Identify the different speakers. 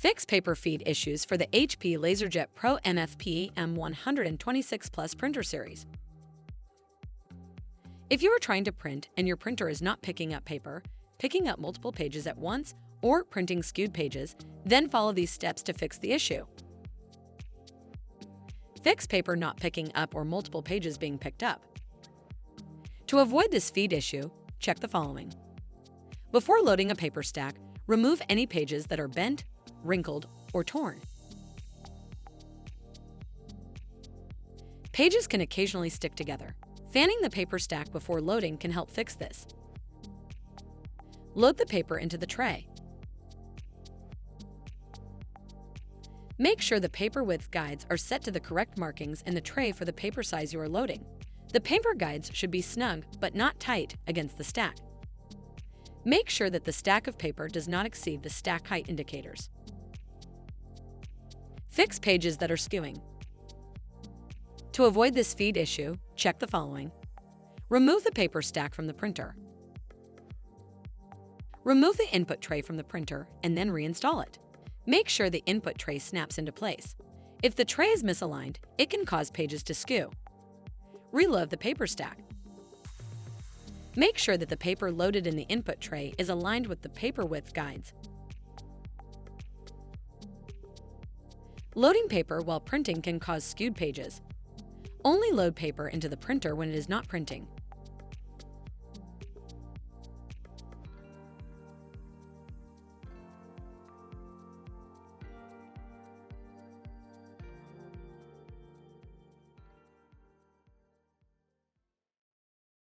Speaker 1: Fix paper feed issues for the HP LaserJet Pro MFP M126 Plus printer series. If you are trying to print and your printer is not picking up paper, picking up multiple pages at once, or printing skewed pages, then follow these steps to fix the issue. Fix paper not picking up or multiple pages being picked up. To avoid this feed issue, check the following. Before loading a paper stack, remove any pages that are bent, wrinkled, or torn. Pages can occasionally stick together. Fanning the paper stack before loading can help fix this. Load the paper into the tray. Make sure the paper width guides are set to the correct markings in the tray for the paper size you are loading. The paper guides should be snug but not tight against the stack. Make sure that the stack of paper does not exceed the stack height indicators. Fix pages that are skewing. To avoid this feed issue, check the following. Remove the paper stack from the printer. Remove the input tray from the printer and then reinstall it. Make sure the input tray snaps into place. If the tray is misaligned, it can cause pages to skew. Reload the paper stack. Make sure that the paper loaded in the input tray is aligned with the paper width guides. Loading paper while printing can cause skewed pages. Only load paper into the printer when it is not printing.